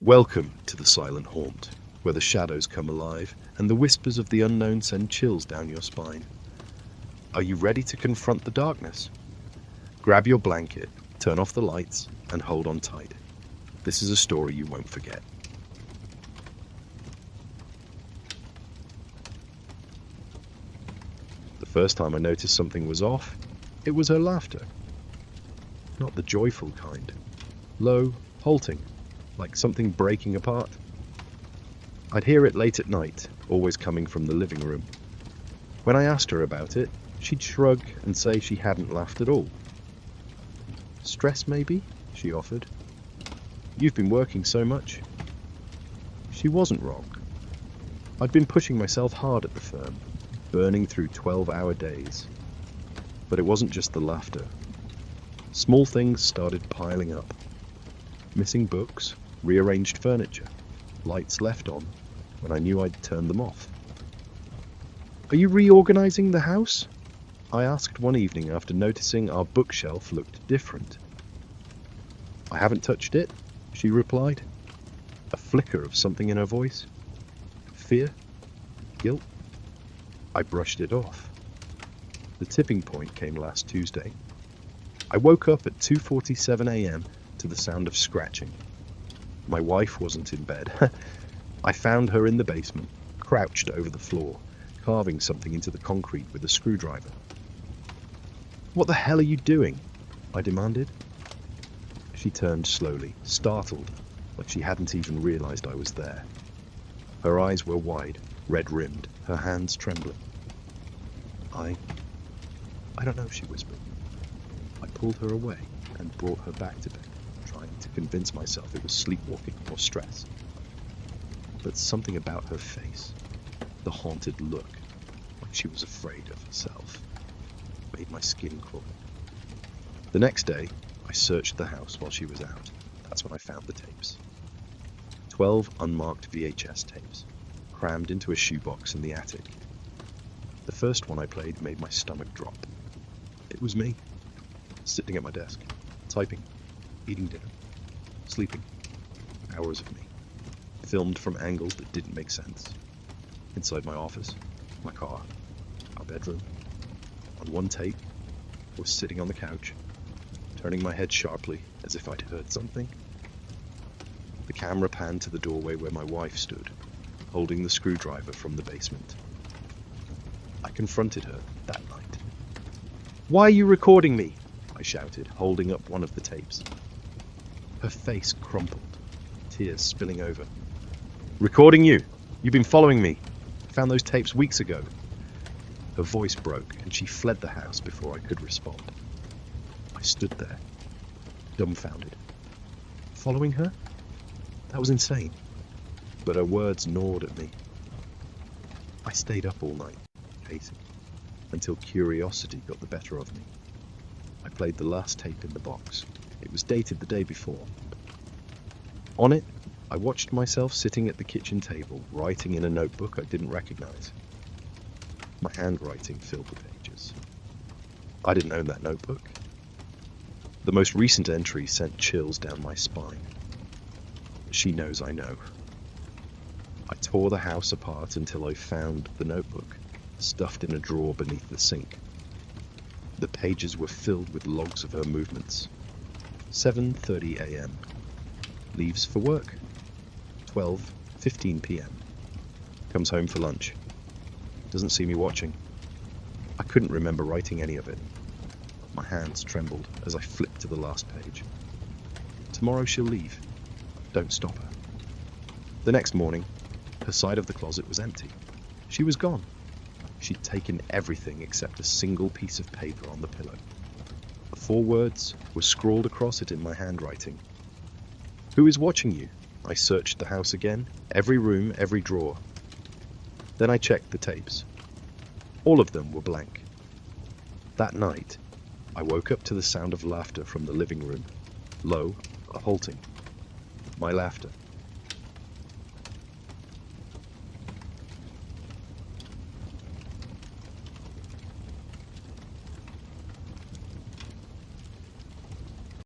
Welcome to the Silent Haunt, where the shadows come alive and the whispers of the unknown send chills down your spine. Are you ready to confront the darkness? Grab your blanket, turn off the lights, and hold on tight. This is a story you won't forget. The first time I noticed something was off, it was her laughter. Not the joyful kind. Low, halting, like something breaking apart. I'd hear it late at night, always coming from the living room. When I asked her about it, she'd shrug and say she hadn't laughed at all. Stress, maybe? She offered. You've been working so much. She wasn't wrong. I'd been pushing myself hard at the firm, burning through 12-hour days. But it wasn't just the laughter. Small things started piling up. Missing books, rearranged furniture, lights left on when I knew I'd turned them off. Are you reorganizing the house? I asked one evening after noticing our bookshelf looked different. I haven't touched it, she replied. A flicker of something in her voice. Fear? Guilt? I brushed it off. The tipping point came last Tuesday. I woke up at 2:47 a.m. to the sound of scratching. My wife wasn't in bed. I found her in the basement, crouched over the floor, carving something into the concrete with a screwdriver. What the hell are you doing? I demanded. She turned slowly, startled, like she hadn't even realized I was there. Her eyes were wide, red-rimmed, her hands trembling. I don't know, she whispered. I pulled her away and brought her back to bed, trying to convince myself it was sleepwalking or stress. But something about her face, the haunted look, like she was afraid of herself, made my skin crawl. The next day, I searched the house while she was out. That's when I found the tapes. 12 unmarked VHS tapes, crammed into a shoebox in the attic. The first one I played made my stomach drop. It was me, sitting at my desk, typing, eating dinner, sleeping. Hours of me, filmed from angles that didn't make sense. Inside my office, my car, our bedroom. On one tape, I was sitting on the couch, turning my head sharply as if I'd heard something. The camera panned to the doorway where my wife stood, holding the screwdriver from the basement. I confronted her that night. "Why are you recording me?" I shouted, holding up one of the tapes. Her face crumpled, tears spilling over. "Recording you? You've been following me. I found those tapes weeks ago." Her voice broke and she fled the house before I could respond. I stood there, dumbfounded. Following her? That was insane. But her words gnawed at me. I stayed up all night, pacing, until curiosity got the better of me. I played the last tape in the box. It was dated the day before. On it, I watched myself sitting at the kitchen table, writing in a notebook I didn't recognize. My handwriting filled the pages. I didn't own that notebook. The most recent entry sent chills down my spine. She knows I know. I tore the house apart until I found the notebook, stuffed in a drawer beneath the sink. The pages were filled with logs of her movements. 7:30 a.m. Leaves for work. 12:15 p.m. Comes home for lunch. Doesn't see me watching. I couldn't remember writing any of it. My hands trembled as I flipped to the last page. Tomorrow she'll leave. Don't stop her. The next morning, her side of the closet was empty. She was gone. She'd taken everything except a single piece of paper on the pillow. 4 words were scrawled across it in my handwriting. "Who is watching you?" I searched the house again, every room, every drawer. Then I checked the tapes. All of them were blank. That night, I woke up to the sound of laughter from the living room. Low, a halting. My laughter.